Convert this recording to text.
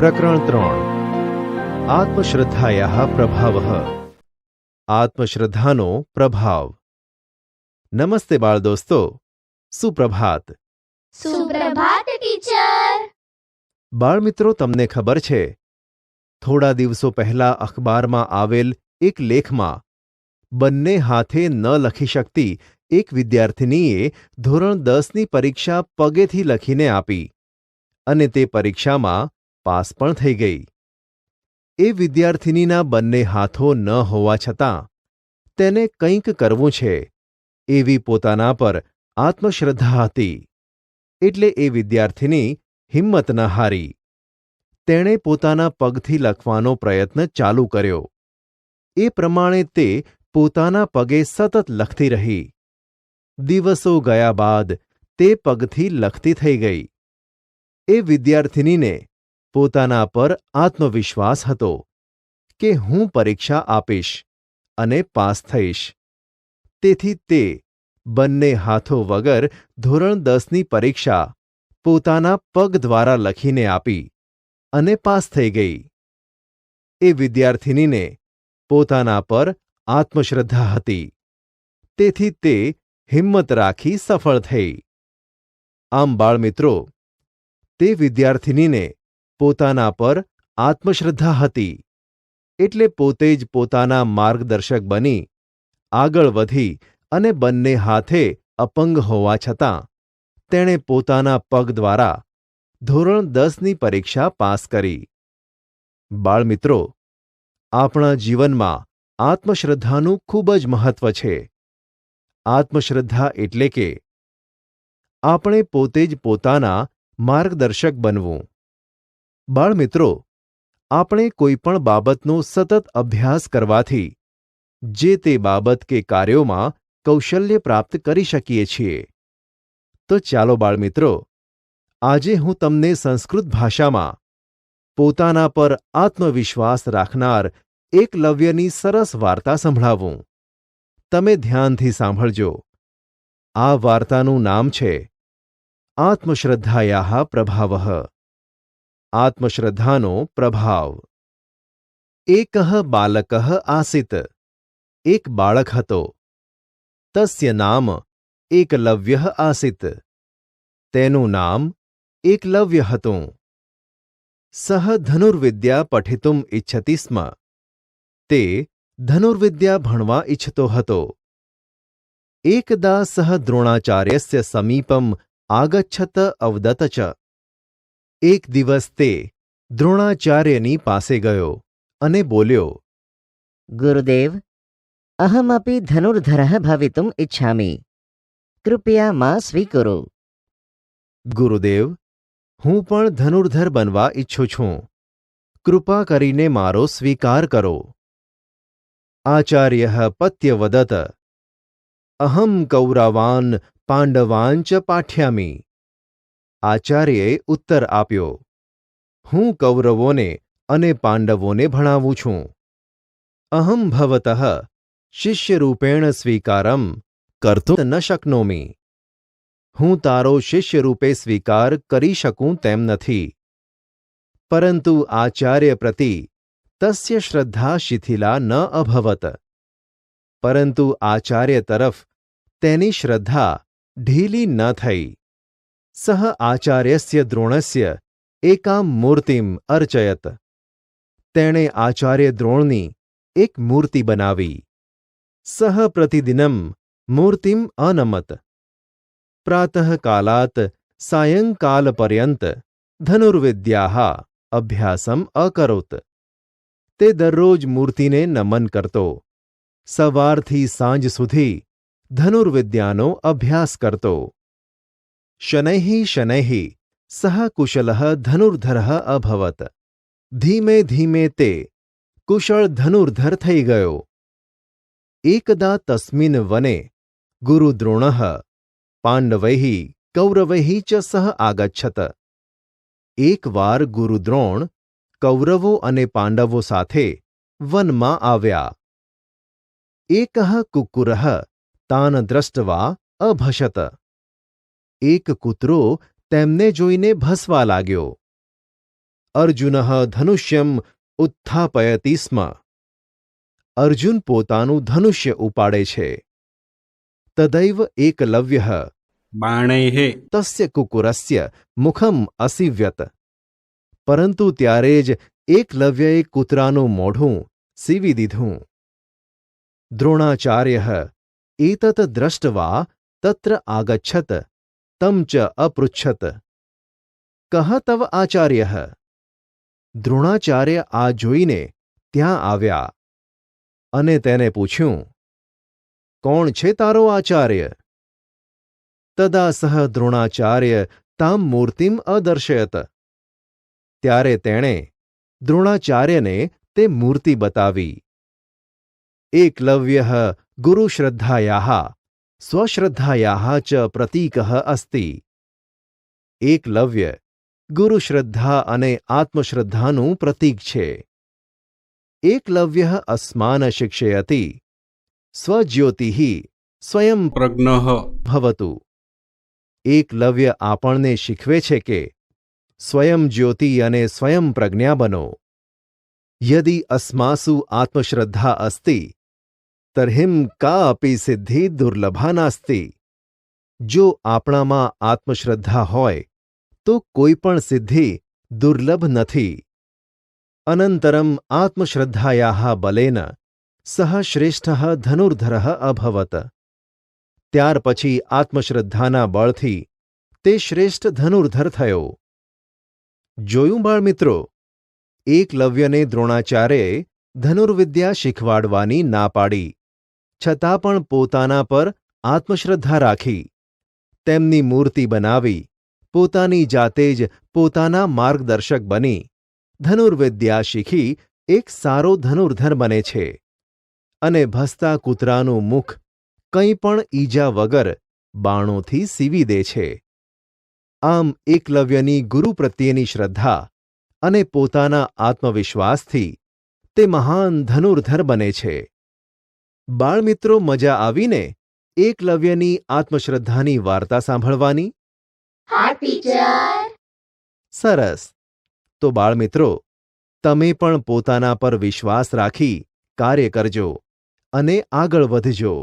પ્રકરણ 3 આત્મશ્રદ્ધાયાઃ પ્રભાવઃ. આત્મશ્રદ્ધાનો પ્રભાવ. નમસ્તે બાળ દોસ્તો, સુપ્રભાત. સુપ્રભાત ટીચર. બાળમિત્રો, તમને ખબર છે, થોડા દિવસો પહેલા અખબારમાં આવેલ એક લેખમાં બંને હાથે ન લખી શકતી એક વિદ્યાર્થિનીએ ધોરણ 10ની પરીક્ષા પગેથી લખીને આપી અને તે પરીક્ષામાં પાસ પણ થઈ ગઈ. એ વિદ્યાર્થિનીના બંને હાથો ન હોવા છતાં તેને કંઈક કરવું છે એવી પોતાના પર આત્મશ્રદ્ધા હતી. એટલે એ વિદ્યાર્થિની હિંમત ન હારી. તેણે પોતાના પગથી લખવાનો પ્રયત્ન ચાલુ કર્યો. એ પ્રમાણે તે પોતાના પગે સતત લખતી રહી. દિવસો ગયા બાદ તે પગથી લખતી થઈ ગઈ. એ વિદ્યાર્થિનીને પોતાના પર આત્મવિશ્વાસ હતો કે હું પરીક્ષા આપીશ અને પાસ થઈશ. તેથી તે બંને હાથો વગર ધોરણ 10ની પરીક્ષા પોતાના પગ દ્વારા લખીને આપી અને પાસ થઈ ગઈ. એ વિદ્યાર્થિનીને પોતાના પર આત્મશ્રદ્ધા હતી. તેથી તે હિંમત રાખી સફળ થઈ. આમ બાળમિત્રો, તે વિદ્યાર્થિનીને પોતાના પર આત્મશ્રદ્ધા હતી એટલે પોતે જ પોતાના માર્ગદર્શક બની આગળ વધી અને બંને હાથે અપંગ હોવા છતાં તેણે પોતાના પગ દ્વારા ધોરણ 10ની પરીક્ષા પાસ કરી. બાળમિત્રો, આપણા જીવનમાં આત્મશ્રદ્ધાનું ખૂબ જ મહત્વ છે. આત્મશ્રદ્ધા એટલે કે આપણે પોતે જ પોતાના માર્ગદર્શક બનવું. બાળમિત્રો, આપણે કોઈ પણ બાબતનો સતત અભ્યાસ કરવાથી જે તે બાબત કે કાર્યોમાં કૌશલ્ય પ્રાપ્ત કરી શકીએ છીએ. તો ચાલો બાળમિત્રો, આજે હું તમને સંસ્કૃત ભાષામાં પોતાના પર આત્મવિશ્વાસ રાખનાર એકલવ્યની સરસ વાર્તા સંભળાવું. તમે ધ્યાનથી સાંભળજો. આ વાર્તાનું નામ છે આત્મશ્રદ્ધાયાઃ પ્રભાવઃ. આત્મશ્રદ્ધાનો પ્રભાવ. એકઃ બાલકઃ આસીત. એક બાળક હતો. તસ્ય નામ એકલવ્યઃ આસીત. તેનું નામ એકલવ્ય હતું. સઃ ધનુર્વિદ્યા પઠિતુમ ઇચ્છતિ સ્મ. તે ધનુર્વિદ્યા ભણવા ઇચ્છતો હતો. એકદા સઃ દ્રોણાચાર્યસ્ય સમીપમ આગચ્છત અવદત ચ. એક દિવસ તે દ્રોણાચાર્યની પાસે ગયો અને બોલ્યો, ગુરુદેવ, અહમપી ધનુર્ધરઃ ભવિતુમ ઇચ્છામિ. કૃપયા માં સ્વીકુરુ. ગુરુદેવ, હું પણ ધનુર્ધર બનવા ઈચ્છું છું. કૃપા કરીને મારો સ્વીકાર કરો. આચાર્યઃ પત્યવદત. અહં કૌરવાન પાંડવાન ચ પાઠ્યામિ. આચાર્યએ ઉત્તર આપ્યો, હું કૌરવોને અને પાંડવોને ભણાવું છું. અહં ભવતઃ શિષ્યરૂપેણ સ્વીકારમ કર્તુમ ન શક્નોમિ. હું તારો શિષ્યરૂપે સ્વીકાર કરી શકું તેમ નથી. પરંતુ આચાર્ય પ્રતિ તસ્ય શ્રદ્ધા શિથિલા ન અભવત. પરંતુ આચાર્ય તરફ તેની શ્રદ્ધા ઢીલી ન થઈ. સહ આચાર્યસ્ય દ્રોણસ્ય એકાં મૂર્તિમ અર્ચયત. તેણે આચાર્ય દ્રોણની એક મૂર્તિ બનાવી. સહ પ્રતિદિનમ મૂર્તિમ અનમત. પ્રાતઃકાલાત સાયંકાલપર્યંત ધનુર્વિદ્યાઃ અભ્યાસમ અકરોત. તે દરરોજ મૂર્તિને નમન કરતો. સવારથી સાંજ સુધી ધનુર્વિદ્યાનો અભ્યાસ કરતો. શનૈઃ શનૈઃ સઃ કુશલઃ ધનુર્ધરઃ અભવત. ધીમે ધીમે તે કુશળ ધનુર્ધર થઈ ગયો. એકદા તસ્મિન વને ગુરુદ્રોણઃ પાંડવૈઃ કૌરવૈઃ ચ સહ આગચ્છત. એકવાર ગુરુદ્રોણ કૌરવો અને પાંડવો સાથે વનમાં આવ્યા. એકઃ કુક્કુરઃ તાન દ્રષ્ટવા અભશત. એક કૂતરો તેમને જોઈને ભસવા લાગ્યો. અર્જુનઃ ધનુષ્યમ ઉત્થાપયતિ સ્મ. અર્જુન પોતાનું ધનુષ્ય ઉપાડે છે. તદૈવ એકલવ્યઃ બાણૈः તસ્ય કુકુરસ્ય મુખમ અસીવ્યત. પરંતુ ત્યારે જ એકલવ્યએ કૂતરાનું મોઢું સીવી દીધું. દ્રોણાચાર્યઃ એતત દ્રષ્ટવા તત્ર આગચ્છત तं ચ અપૃચ્છત કઃ તવ આચાર્યઃ. દ્રોણાચાર્ય આ જોઈને ત્યાં આવ્યા અને તેને પૂછ્યું, કોણ છે તારો આચાર્ય? તદા સહ દ્રોણાચાર્ય તામ મૂર્તિમ અદર્શયત. ત્યારે તેણે દ્રોણાચાર્યને તે મૂર્તિ બતાવી. એકલવ્યઃ ગુરુશ્રદ્ધાયાઃ સ્વશ્રદ્ધાયાઃ ચ પ્રતીકઃ અસ્તિ. એકલવ્ય ગુરુશ્રદ્ધા અને આત્મશ્રદ્ધાનું પ્રતીક છે. એકલવ્યઃ અસ્માન શિક્ષયતિ સ્વજ્યોતિઃ સ્વયં પ્રજ્ઞઃ ભવતુ. એકલવ્ય આપણને શીખવે છે કે સ્વયં જ્યોતિ અને સ્વયં પ્રજ્ઞા બનો. યદિ અસ્માસુ આત્મશ્રદ્ધા અસ્તિ તર્હિં કા અપી સિદ્ધિ દુર્લભા નાસ્તિ. જો આપણામાં આત્મશ્રદ્ધા હોય તો કોઈ પણ સિદ્ધિ દુર્લભ નથી. અનંતરમ આત્મશ્રદ્ધાયાઃ બલેન સહ શ્રેષ્ઠઃ ધનુર્ધરઃ અભવત. ત્યાર પછી આત્મશ્રદ્ધાના બળથી તે શ્રેષ્ઠ ધનુર્ધર થયો. જોયું બાળમિત્રો, એકલવ્યને દ્રોણાચાર્યએ ધનુર્વિદ્યા શીખવાડવાની ના પાડી, છતાં પણ પોતાના પર આત્મશ્રદ્ધા રાખી, તેમની મૂર્તિ બનાવી, પોતાની જાતે જ પોતાના માર્ગદર્શક બની ધનુર્વિદ્યા શીખી એક સારો ધનુર્ધર બને છે અને ભસતા કૂતરાનું મુખ કંઈ પણ ઈજા વગર બાણોથી સીવી દે છે. આમ એકલવ્યની ગુરુ પ્રત્યેની શ્રદ્ધા અને પોતાના આત્મવિશ્વાસથી તે મહાન ધનુર્ધર બને છે. બાળમિત્રો, મજા આવીને એકલવ્યની આત્મશ્રદ્ધાની વાર્તા સાંભળવાની? હા ટીચર. સરસ. તો બાળમિત્રો, તમે પણ પોતાના પર વિશ્વાસ રાખી કાર્ય કરજો અને આગળ વધજો.